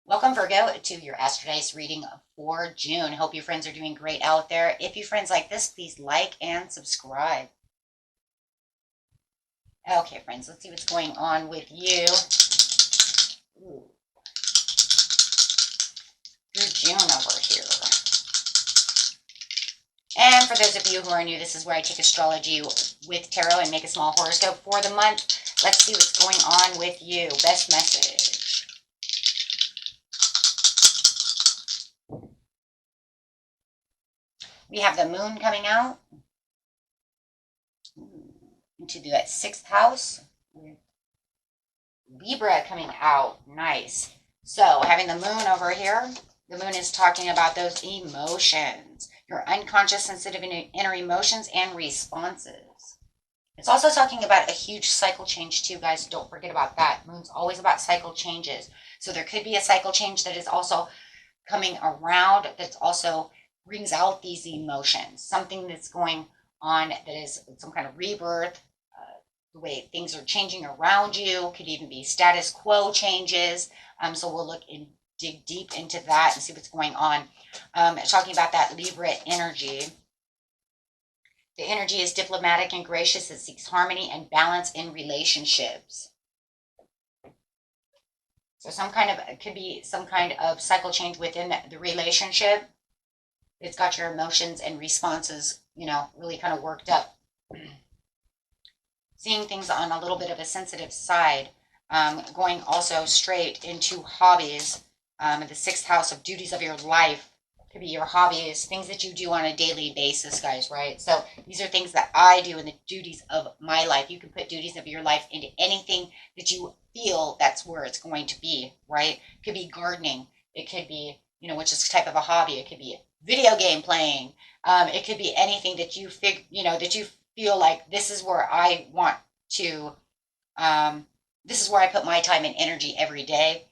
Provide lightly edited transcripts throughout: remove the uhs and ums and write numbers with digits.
Welcome, Virgo, to your Astro Dice reading for June. Hope you friends are doing great out there. If you friends like this, please like and subscribe. Okay, friends, let's see what's going on with you. Ooh. Through June over here. And for those of you who are new, this is where I take astrology with tarot and make a small horoscope for the month. Let's see what's going on with you. Best message. We have the moon coming out into the 6th house. Libra coming out. Nice. So having the moon over here, the moon is talking about those emotions, your unconscious, sensitive, inner emotions and responses. It's also talking about a huge cycle change too, guys. Don't forget about that. Moon's always about cycle changes. So there could be a cycle change that is also coming around that's also brings out these emotions. Something that's going on that is some kind of rebirth. The way things are changing around you could even be status quo changes. So we'll look and dig deep into that and see what's going on. Talking about that Libra energy. The energy is diplomatic and gracious. It seeks harmony and balance in relationships. So it could be some kind of cycle change within the relationship. It's got your emotions and responses, really kind of worked up. Seeing things on a little bit of a sensitive side, going also straight into hobbies. The 6th house of duties of your life could be your hobbies, things that you do on a daily basis, guys, right? So these are things that I do in the duties of my life. You can put duties of your life into anything that you feel that's where it's going to be, right? It could be gardening. It could be, which is a type of a hobby. It could be video game playing. It could be anything that you that you feel like this is where I want to, this is where I put my time and energy every day,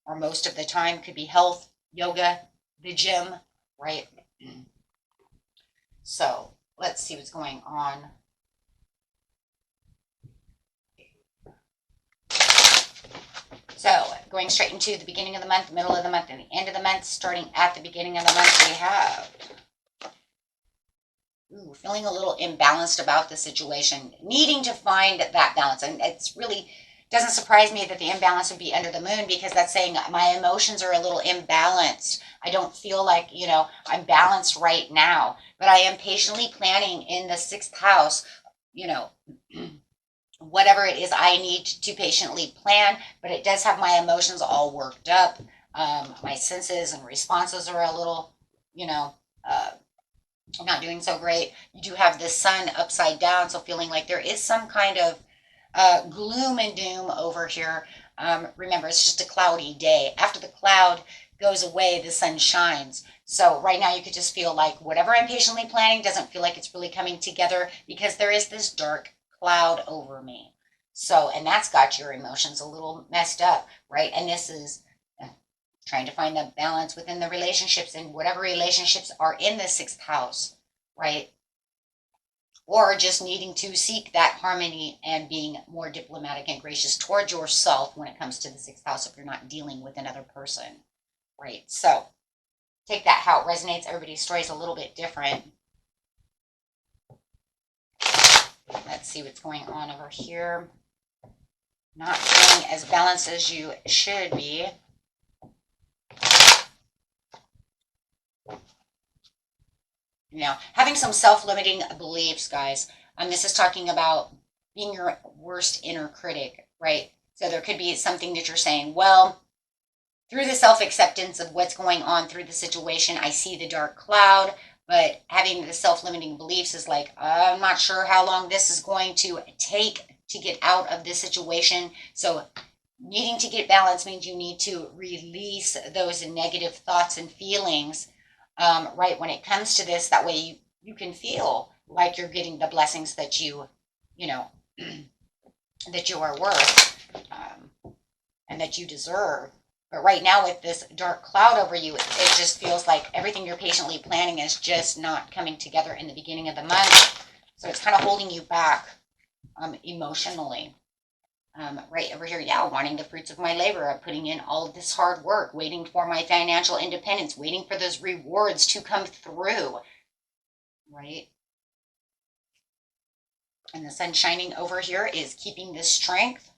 or most of the time. Could be health, yoga, the gym, right? So let's see what's going on. So going straight into the beginning of the month, middle of the month, and the end of the month. Starting at the beginning of the month, we have feeling a little imbalanced about the situation, needing to find that balance. And it's really doesn't surprise me that the imbalance would be under the moon, because that's saying my emotions are a little imbalanced. I don't feel like, I'm balanced right now, but I am patiently planning in the 6th house, whatever it is I need to patiently plan, but it does have my emotions all worked up. My senses and responses are a little, not doing so great. You do have the sun upside down, so feeling like there is some kind of gloom and doom over here. Remember, it's just a cloudy day. After the cloud goes away, the sun shines. So right now you could just feel like whatever I'm patiently planning doesn't feel like it's really coming together, because there is this dark cloud over me. So, and that's got your emotions a little messed up, right? And this is trying to find the balance within the relationships, and whatever relationships are in the 6th house, right? Or just needing to seek that harmony and being more diplomatic and gracious towards yourself when it comes to the 6th house, if you're not dealing with another person, right? So take that how it resonates. Everybody's story is a little bit different. Let's see what's going on over here. Not feeling as balanced as you should be. Having some self-limiting beliefs, guys. This is talking about being your worst inner critic, right? So there could be something that you're saying, well, through the self-acceptance of what's going on through the situation, I see the dark cloud, but having the self-limiting beliefs is like, I'm not sure how long this is going to take to get out of this situation. So needing to get balance means you need to release those negative thoughts and feelings, right, when it comes to this. That way you can feel like you're getting the blessings that that you are worth, and that you deserve, But right now with this dark cloud over you, it just feels like everything you're patiently planning is just not coming together in the beginning of the month. So it's kind of holding you back emotionally. Right over here, yeah, wanting the fruits of my labor, of putting in all of this hard work, waiting for my financial independence, waiting for those rewards to come through, right? And the sun shining over here is keeping this strength.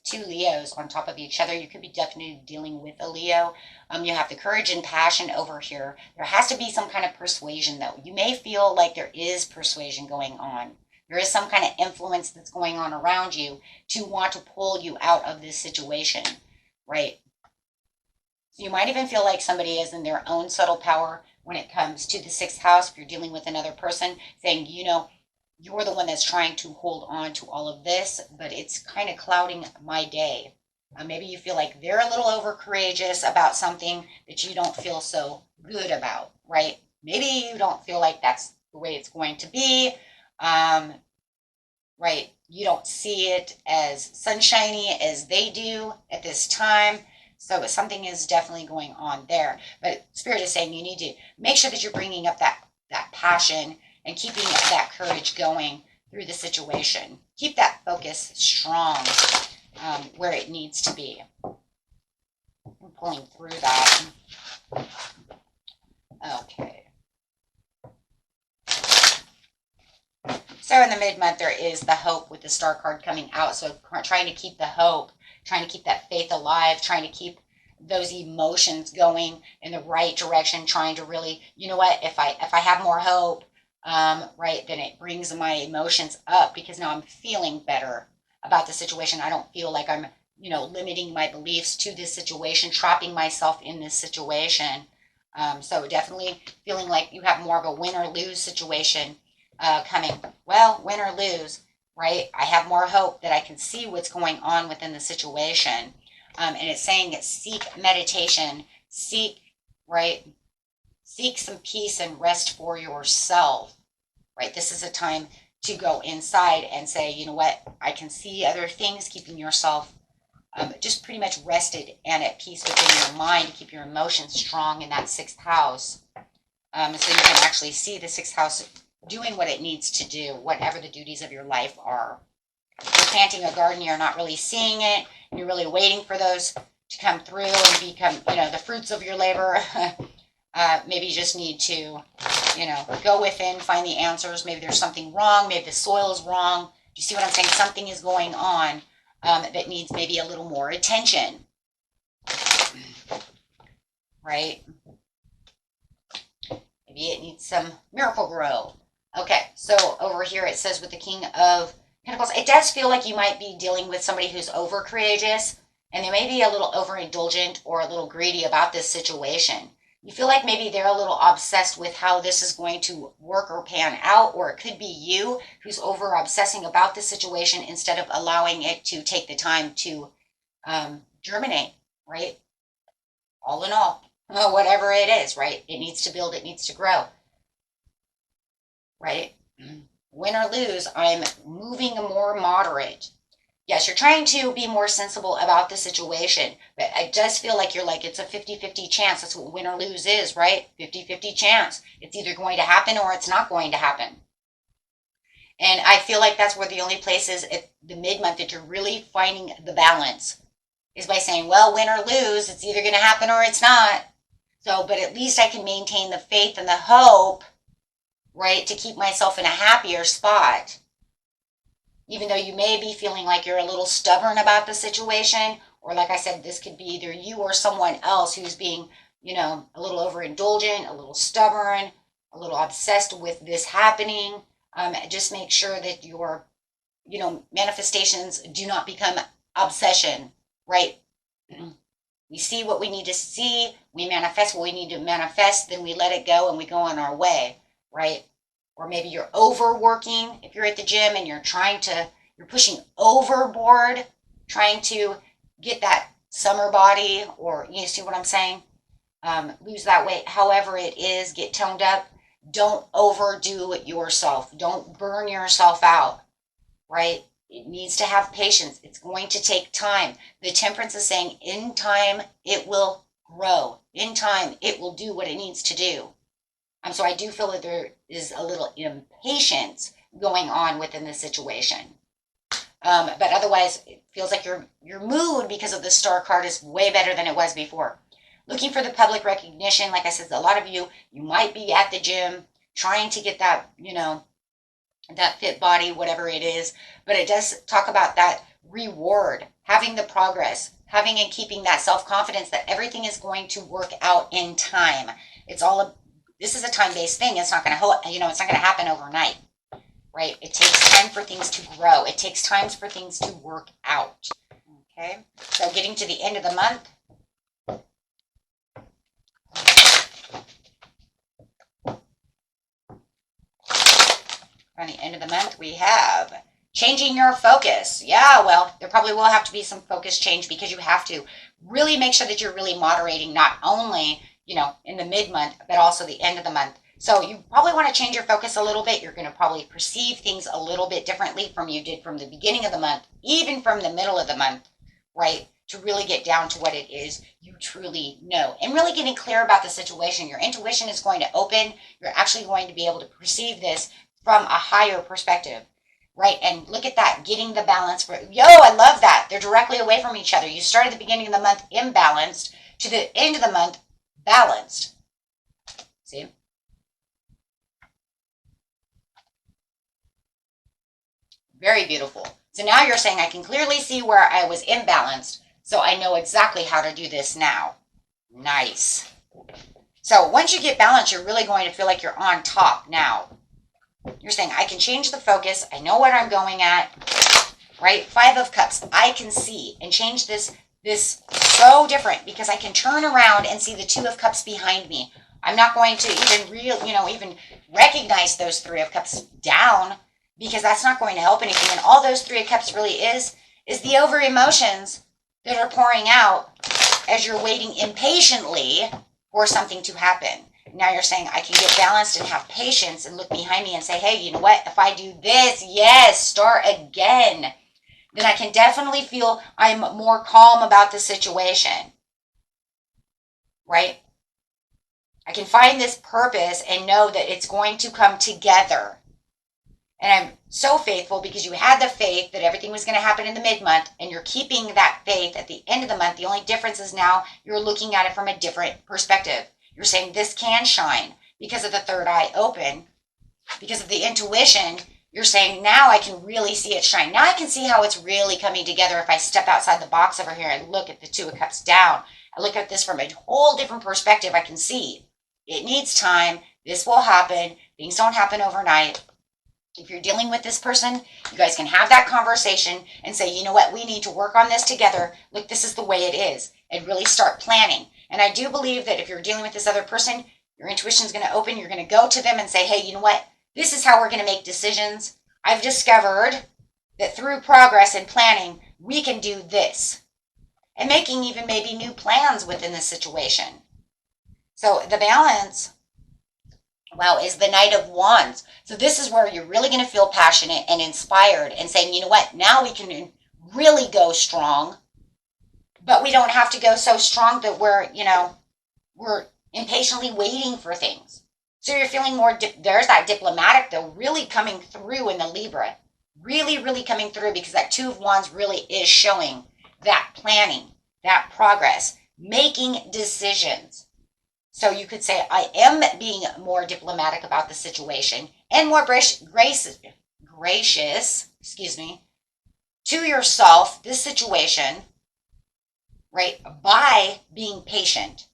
Two Leos on top of each other. You could be definitely dealing with a Leo. You have the courage and passion over here. There has to be some kind of persuasion, though. You may feel like there is persuasion going on. There is some kind of influence that's going on around you to want to pull you out of this situation, right? So you might even feel like somebody is in their own subtle power when it comes to the sixth house. If you're dealing with another person, saying, you're the one that's trying to hold on to all of this, but it's kind of clouding my day. Maybe you feel like they're a little over courageous about something that you don't feel so good about, right? Maybe you don't feel like that's the way it's going to be. Right? You don't see it as sunshiny as they do at this time. So something is definitely going on there. But Spirit is saying you need to make sure that you're bringing up that passion and keeping that courage going through the situation. Keep that focus strong where it needs to be. I'm pulling through that. Okay. So in the mid-month, there is the hope with the star card coming out. So trying to keep the hope, trying to keep that faith alive, trying to keep those emotions going in the right direction, trying to really, you know what, if I have more hope, right, then it brings my emotions up because now I'm feeling better about the situation. I don't feel like I'm, limiting my beliefs to this situation, trapping myself in this situation. So definitely feeling like you have more of a win or lose situation coming. Well, win or lose, right? I have more hope that I can see what's going on within the situation. And it's saying that seek meditation, right? Seek some peace and rest for yourself, right? This is a time to go inside and say, you know what? I can see other things, keeping yourself just pretty much rested and at peace within your mind to keep your emotions strong in that sixth house. So you can actually see the sixth house doing what it needs to do, whatever the duties of your life are. If you're planting a garden, you're not really seeing it. You're really waiting for those to come through and become, the fruits of your labor. Maybe you just need to, go within, find the answers. Maybe there's something wrong. Maybe the soil is wrong. Do you see what I'm saying? Something is going on that needs maybe a little more attention, right? Maybe it needs some miracle grow. Okay, so over here it says with the King of Pentacles, it does feel like you might be dealing with somebody who's over courageous and they may be a little overindulgent or a little greedy about this situation. You feel like maybe they're a little obsessed with how this is going to work or pan out, or it could be you who's over obsessing about the situation instead of allowing it to take the time to germinate, right? All in all, whatever it is, right? It needs to build, it needs to grow, right? Win or lose, I'm moving more moderate. Yes, you're trying to be more sensible about the situation, but it does feel like you're like, it's a 50-50 chance. That's what win or lose is, right? 50-50 chance. It's either going to happen or it's not going to happen. And I feel like that's where the only place is at the mid-month that you're really finding the balance is by saying, well, win or lose, it's either going to happen or it's not. So, but at least I can maintain the faith and the hope, right, to keep myself in a happier spot. Even though you may be feeling like you're a little stubborn about the situation, or like I said, this could be either you or someone else who's being, a little overindulgent, a little stubborn, a little obsessed with this happening. Just make sure that your, manifestations do not become obsession, right? We see what we need to see, we manifest what we need to manifest, then we let it go and we go on our way, right? Or maybe you're overworking if you're at the gym and you're pushing overboard, trying to get that summer body, or you see what I'm saying? Lose that weight, however it is, get toned up. Don't overdo it yourself. Don't burn yourself out, right? It needs to have patience. It's going to take time. The Temperance is saying in time, it will grow. In time, it will do what it needs to do. So I do feel that there is a little impatience going on within the situation. But otherwise, it feels like your mood, because of the Star card, is way better than it was before. Looking for the public recognition, like I said, a lot of you might be at the gym trying to get that, that fit body, whatever it is. But it does talk about that reward, having the progress, having and keeping that self-confidence that everything is going to work out in time. This is a time-based thing. It's not going to, it's not going to happen overnight. Right? It takes time for things to grow. It takes time for things to work out. Okay? So getting to the end of the month. On the end of the month, we have changing your focus. Yeah, well, there probably will have to be some focus change, because you have to really make sure that you're really moderating, not only, in the mid-month, but also the end of the month. So you probably want to change your focus a little bit. You're going to probably perceive things a little bit differently from you did from the beginning of the month, even from the middle of the month, right? To really get down to what it is you truly know and really getting clear about the situation. Your intuition is going to open. You're actually going to be able to perceive this from a higher perspective, right? And look at that, getting the balance. I love that. They're directly away from each other. You start at the beginning of the month imbalanced to the end of the month balanced. See? Very beautiful. So now you're saying, I can clearly see where I was imbalanced, so I know exactly how to do this now. Nice. So once you get balanced, you're really going to feel like you're on top now. You're saying, I can change the focus. I know what I'm going at, right? 5 of Cups. I can see and change this so different, because I can turn around and see the 2 of Cups behind me. I'm not going to even recognize those 3 of Cups down, because that's not going to help anything. And all those 3 of Cups really is the over emotions that are pouring out as you're waiting impatiently for something to happen. Now you're saying, I can get balanced and have patience and look behind me and say, hey, you know what? If I do this, yes, start again, then I can definitely feel I'm more calm about the situation, right? I can find this purpose and know that it's going to come together. And I'm so faithful, because you had the faith that everything was going to happen in the mid-month, and you're keeping that faith at the end of the month. The only difference is now you're looking at it from a different perspective. You're saying this can shine because of the third eye open, because of the intuition. You're saying now I can really see it shine. Now I can see how it's really coming together if I step outside the box over here and look at the 2 of Cups down. I look at this from a whole different perspective. I can see it needs time. This will happen. Things don't happen overnight. If you're dealing with this person, you guys can have that conversation and say, you know what, we need to work on this together. Look, this is the way it is, and really start planning. And I do believe that if you're dealing with this other person, your intuition is going to open. You're going to go to them and say, hey, you know what, this is how we're going to make decisions. I've discovered that through progress and planning, we can do this. And making even maybe new plans within this situation. So the balance, wow, is the Knight of Wands. So this is where you're really going to feel passionate and inspired and saying, you know what, now we can really go strong, but we don't have to go so strong that we're impatiently waiting for things. So you're feeling more, there's that diplomatic though, really coming through in the Libra. Really, really coming through, because that 2 of Wands really is showing that planning, that progress, making decisions. So you could say, I am being more diplomatic about the situation and more gracious, to yourself, this situation, right, by being patient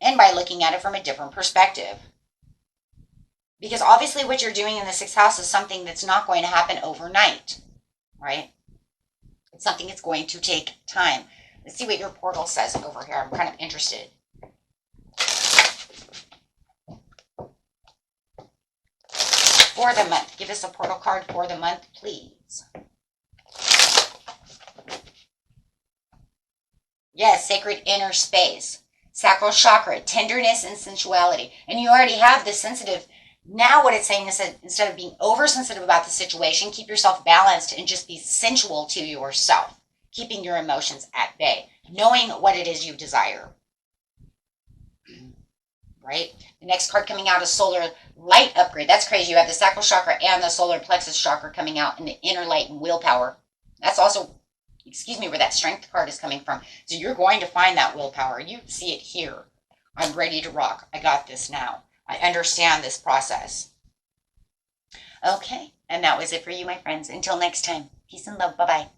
and by looking at it from a different perspective. Because obviously what you're doing in the 6th house is something that's not going to happen overnight, right? It's something that's going to take time. Let's see what your portal says over here. I'm kind of interested. For the month. Give us a portal card for the month, please. Yes, sacred inner space. Sacral chakra, tenderness and sensuality. And you already have the sensitive Now what it's saying is that instead of being oversensitive about the situation, keep yourself balanced and just be sensual to yourself, keeping your emotions at bay, knowing what it is you desire. Right? The next card coming out is solar light upgrade. That's crazy. You have the sacral chakra and the solar plexus chakra coming out in the inner light and willpower. That's also, excuse me, where that strength card is coming from. So you're going to find that willpower. You see it here. I'm ready to rock. I got this now. I understand this process. Okay, and that was it for you, my friends. Until next time, peace and love. Bye-bye.